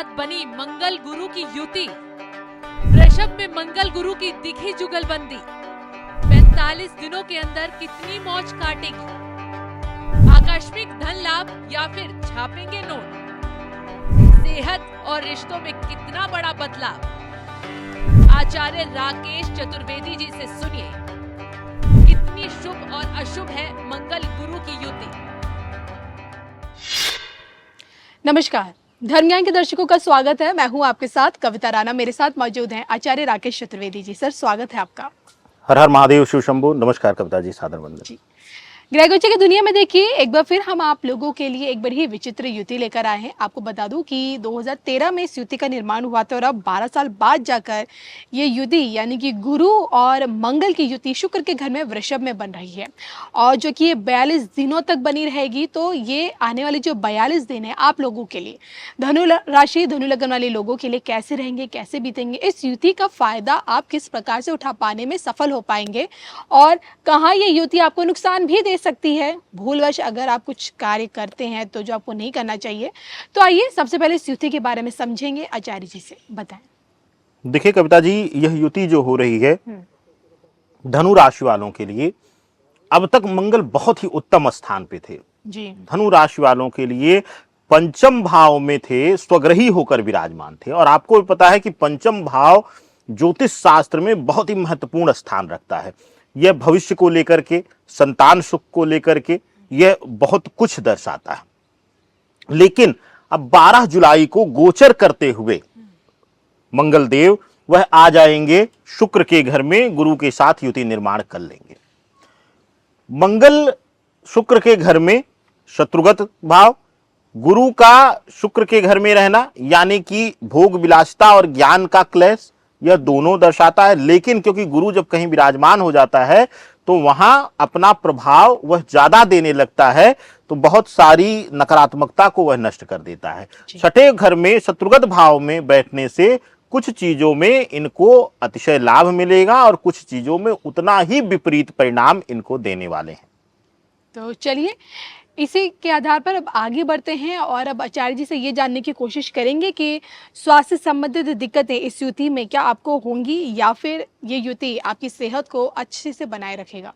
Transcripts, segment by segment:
साथ बनी मंगल गुरु की युति। वृषभ में मंगल गुरु की दिखी जुगलबंदी 45 दिनों के अंदर कितनी मौज काटेगी? आकस्मिक धन लाभ या फिर छापेंगे नोट? सेहत और रिश्तों में कितना बड़ा बदलाव? आचार्य राकेश चतुर्वेदी जी से सुनिए, कितनी शुभ और अशुभ है मंगल गुरु की युति। नमस्कार, धर्म ज्ञान के दर्शकों का स्वागत है। मैं हूं आपके साथ कविता राणा। मेरे साथ मौजूद हैं आचार्य राकेश चतुर्वेदी जी। सर, स्वागत है आपका। हर हर महादेव, शिव शंभू। नमस्कार कविता जी, सादर वंदन जी। ग्रह गोचर की दुनिया में देखिए, एक बार फिर हम आप लोगों के लिए एक बड़ी ही विचित्र युति लेकर आए हैं। आपको बता दूं कि 2013 में इस युति का निर्माण हुआ था और अब 12 साल बाद जाकर ये युति यानी कि गुरु और मंगल की युति शुक्र के घर में वृषभ में बन रही है, और जो कि ये 42 दिनों तक बनी रहेगी। तो ये आने वाले जो 42 दिन है आप लोगों के लिए, धनु राशि धनु लगन वाले लोगों के लिए कैसे रहेंगे, कैसे बीतेंगे, इस युति का फायदा आप किस प्रकार से उठा पाने में सफल हो पाएंगे, और कहाँ ये युति आपको नुकसान भी दे सकती है भूलवश अगर आप कुछ कार्य करते हैं तो जो आपको नहीं करना चाहिए। तो आइए सबसे पहले इस युति के बारे में समझेंगे। आचार्य जी से बताएं। देखिए कविता जी, यह युति जो हो रही है धनु राशि वालों के लिए, अब तक मंगल बहुत ही उत्तम स्थान पे थे जी। धनु राशि वालों के लिए पंचम भाव में थे, स्वग्रही होकर विराजमान थे। और आपको पता है कि पंचम भाव ज्योतिष शास्त्र में बहुत ही महत्वपूर्ण स्थान रखता है। यह भविष्य को लेकर के, संतान सुख को लेकर के यह बहुत कुछ दर्शाता है। लेकिन अब 12 जुलाई को गोचर करते हुए मंगल देव वह आ जाएंगे शुक्र के घर में, गुरु के साथ युति निर्माण कर लेंगे। मंगल शुक्र के घर में शत्रुगत भाव, गुरु का शुक्र के घर में रहना यानी कि भोग विलासिता और ज्ञान का क्लेश, यह दोनों दर्शाता है। लेकिन क्योंकि गुरु जब कहीं विराजमान हो जाता है तो वहां अपना प्रभाव वह ज्यादा देने लगता है, तो बहुत सारी नकारात्मकता को वह नष्ट कर देता है। छठे घर में शत्रुगत भाव में बैठने से कुछ चीजों में इनको अतिशय लाभ मिलेगा और कुछ चीजों में उतना ही विपरीत परिणाम इनको देने वाले हैं। तो चलिए इसी के आधार पर अब आगे बढ़ते हैं और अब आचार्य जी से ये जानने की कोशिश करेंगे कि स्वास्थ्य संबंधित दिक्कतें इस युति में क्या आपको होंगी, या फिर ये युति आपकी सेहत को अच्छे से बनाए रखेगा।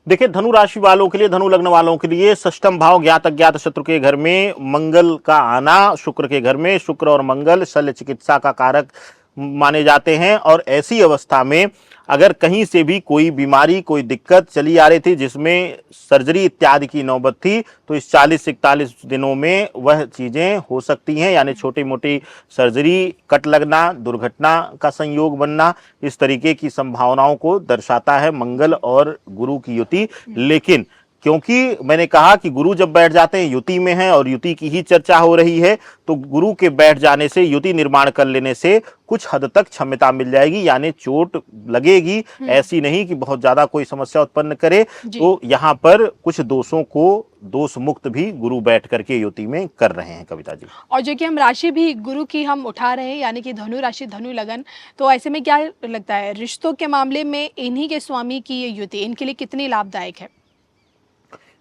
देखिए धनु राशि वालों के लिए, धनु लग्न वालों के लिए षष्ठम भाव ज्ञात अज्ञात शत्रु के घर में मंगल का आना, शुक्र के घर में, शुक्र और मंगल शल्य चिकित्सा का कारक माने जाते हैं। और ऐसी अवस्था में अगर कहीं से भी कोई बीमारी, कोई दिक्कत चली आ रही थी जिसमें सर्जरी इत्यादि की नौबत थी, तो इस 40 से 41 दिनों में वह चीजें हो सकती हैं। यानी छोटी मोटी सर्जरी, कट लगना, दुर्घटना का संयोग बनना, इस तरीके की संभावनाओं को दर्शाता है मंगल और गुरु की युति। लेकिन क्योंकि मैंने कहा कि गुरु जब बैठ जाते हैं युति में है और युति की ही चर्चा हो रही है, तो गुरु के बैठ जाने से, युति निर्माण कर लेने से कुछ हद तक क्षमता मिल जाएगी, यानी चोट लगेगी, ऐसी नहीं कि बहुत ज्यादा कोई समस्या उत्पन्न करे। तो यहाँ पर कुछ दोषों को दोष मुक्त भी गुरु बैठ करके युति में कर रहे हैं कविता जी। और जो कि हम राशि भी गुरु की हम उठा रहे हैं यानी कि धनु राशि धनु लगन, तो ऐसे में क्या लगता है रिश्तों के मामले में इन्हीं के स्वामी की ये युति इनके लिए कितनी लाभदायक है?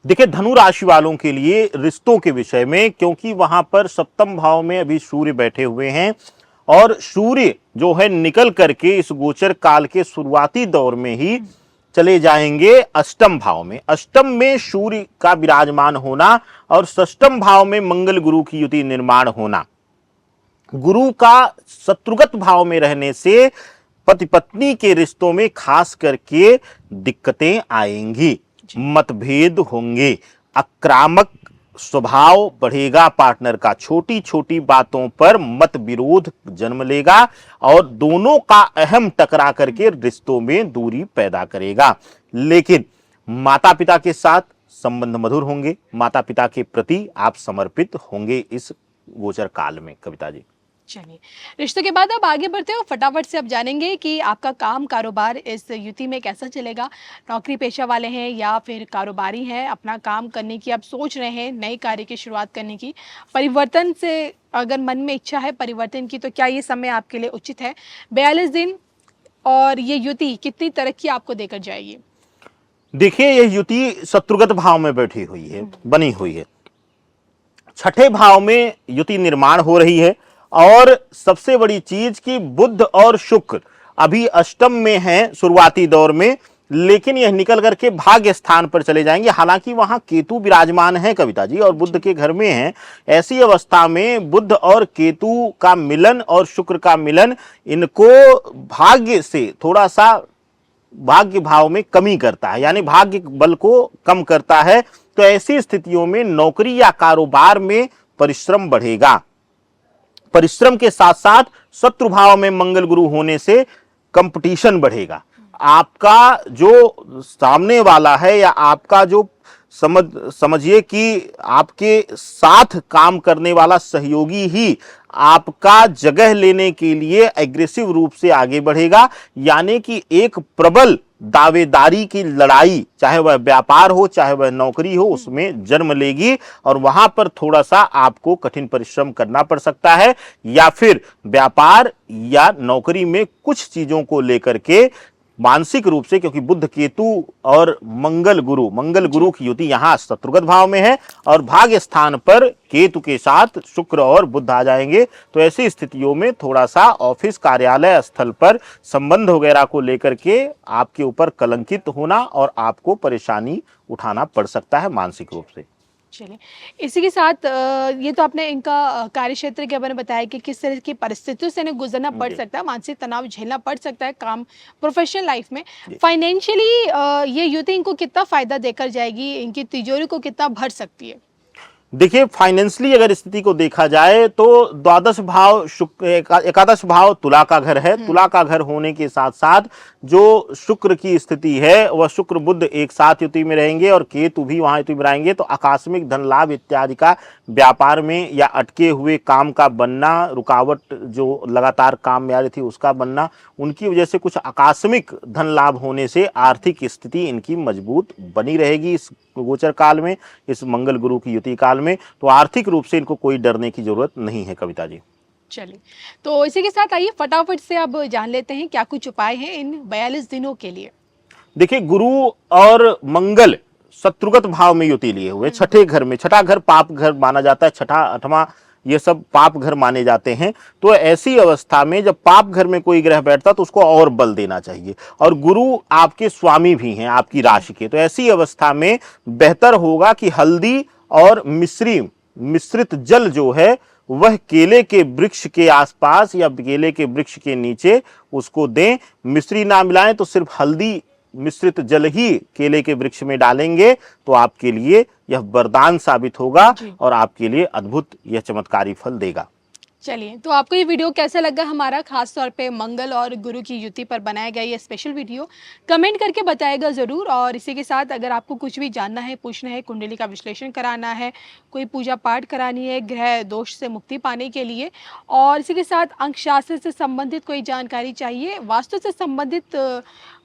देखिए धनु राशि वालों के लिए रिश्तों के विषय में, क्योंकि वहां पर सप्तम भाव में अभी सूर्य बैठे हुए हैं और सूर्य जो है निकल करके इस गोचर काल के शुरुआती दौर में ही चले जाएंगे अष्टम भाव में। अष्टम में सूर्य का विराजमान होना और षष्ठम भाव में मंगल गुरु की युति निर्माण होना, गुरु का शत्रुगत भाव में रहने से पति पत्नी के रिश्तों में खास करके दिक्कतें आएंगी, मतभेद होंगे, आक्रामक स्वभाव बढ़ेगा पार्टनर का, छोटी छोटी बातों पर मत विरोध जन्म लेगा और दोनों का अहम टकरा करके रिश्तों में दूरी पैदा करेगा। लेकिन माता पिता के साथ संबंध मधुर होंगे, माता पिता के प्रति आप समर्पित होंगे इस गोचर काल में कविता जी। चलिए रिश्तों के बाद अब आगे बढ़ते हो, फटाफट से अब जानेंगे कि आपका काम कारोबार इस युति में कैसा चलेगा। नौकरी पेशा वाले हैं या फिर कारोबारी हैं, अपना काम करने की आप सोच रहे हैं, नए कार्य की शुरुआत करने की, परिवर्तन से अगर मन में इच्छा है परिवर्तन की, तो क्या ये समय आपके लिए उचित है? 42 दिन और ये युति कितनी तरक्की आपको देकर जाएगी? देखिए यह युति शत्रुगत भाव में बैठी हुई है, बनी हुई है। छठे भाव में युति निर्माण हो रही है और सबसे बड़ी चीज कि बुध और शुक्र अभी अष्टम में हैं शुरुआती दौर में, लेकिन यह निकल करके भाग्य स्थान पर चले जाएंगे। हालांकि वहां केतु विराजमान है कविता जी और बुध के घर में है। ऐसी अवस्था में बुध और केतु का मिलन और शुक्र का मिलन इनको भाग्य से थोड़ा सा भाग्य भाव में कमी करता है, यानी भाग्य बल को कम करता है। तो ऐसी स्थितियों में नौकरी या कारोबार में परिश्रम बढ़ेगा। परिश्रम के साथ साथ शत्रु भाव में मंगल गुरु होने से कंपटीशन बढ़ेगा। आपका जो सामने वाला है या आपका जो समझिए कि आपके साथ काम करने वाला सहयोगी ही आपका जगह लेने के लिए एग्रेसिव रूप से आगे बढ़ेगा, यानी कि एक प्रबल दावेदारी की लड़ाई, चाहे वह व्यापार हो चाहे वह नौकरी हो, उसमें जन्म लेगी और वहां पर थोड़ा सा आपको कठिन परिश्रम करना पड़ सकता है, या फिर व्यापार या नौकरी में कुछ चीजों को लेकर के मानसिक रूप से, क्योंकि बुध केतु और मंगल गुरु की युति यहां शत्रुगत भाव में है और भाग्य स्थान पर केतु के साथ शुक्र और बुध आ जाएंगे। तो ऐसी स्थितियों में थोड़ा सा ऑफिस कार्यालय स्थल पर संबंध वगैरह को लेकर के आपके ऊपर कलंकित होना और आपको परेशानी उठाना पड़ सकता है मानसिक रूप से। चलिए, इसी के साथ ये तो आपने इनका कार्य क्षेत्र के बारे में बताया कि किस तरह की परिस्थितियों से इन्हें गुजरना पड़ सकता है, मानसिक तनाव झेलना पड़ सकता है काम प्रोफेशनल लाइफ में। फाइनेंशियली ये युति इनको कितना फायदा देकर जाएगी, इनकी तिजोरी को कितना भर सकती है? देखिए, फाइनेंशियली अगर स्थिति को देखा जाए तो द्वादश भाव एकादश भाव तुला का घर है। तुला का घर होने के साथ साथ जो शुक्र की स्थिति है वह शुक्र बुध एक साथ युति में रहेंगे और केतु भी वहां युति में रहेंगे। तो आकस्मिक धन लाभ इत्यादि का व्यापार में या अटके हुए काम का बनना, रुकावट जो लगातार काम में आ रही थी उसका बनना, उनकी वजह से कुछ आकस्मिक धन लाभ होने से आर्थिक स्थिति इनकी मजबूत बनी रहेगी इस गोचर काल में, इस मंगल गुरु की युति काल में। तो आर्थिक रूप से इनको कोई डरने की जरूरत नहीं है कविता जी। चलिए, तो इसी के साथ आइए फटाफट से अब जान लेते हैं क्या कुछ उपाय हैं इन 42 दिनों के लिए। देखिए, गुरु और मंगल शत्रुगत भाव में युति लिए हुए छठे घर में, छठा घर पाप घर माना जाता है, छठा आठवां ये सब पाप घर माने जाते हैं। तो ऐसी अवस्था में जब पाप घर में कोई ग्रह बैठता तो उसको और बल देना चाहिए, और गुरु आपके स्वामी भी हैं आपकी राशि के। तो ऐसी अवस्था में बेहतर होगा कि हल्दी और मिश्रित जल जो है वह केले के वृक्ष के आसपास या केले के वृक्ष के नीचे उसको दें। मिश्री ना मिलाएं तो सिर्फ हल्दी मिश्रित जल ही केले के वृक्ष में डालेंगे तो आपके लिए यह वरदान साबित होगा और आपके लिए अद्भुत यह चमत्कारी फल देगा। चलिए, तो आपको ये वीडियो कैसा लगा हमारा, खास तौर पे मंगल और गुरु की युति पर बनाया गया ये स्पेशल वीडियो, कमेंट करके बताएगा ज़रूर। और इसी के साथ अगर आपको कुछ भी जानना है, पूछना है, कुंडली का विश्लेषण कराना है, कोई पूजा पाठ करानी है ग्रह दोष से मुक्ति पाने के लिए, और इसी के साथ अंकशास्त्र से संबंधित कोई जानकारी चाहिए, वास्तु से संबंधित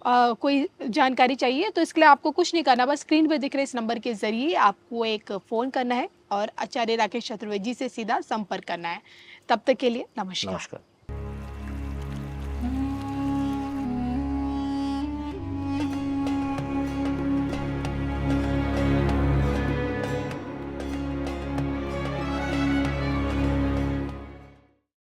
कोई जानकारी चाहिए, तो इसके लिए आपको कुछ नहीं करना, बस स्क्रीन पर दिख रहे इस नंबर के ज़रिए आपको एक फ़ोन करना है और आचार्य राकेश चतुर्वेदी जी से सीधा संपर्क करना है। तब तक के लिए नमस्कार।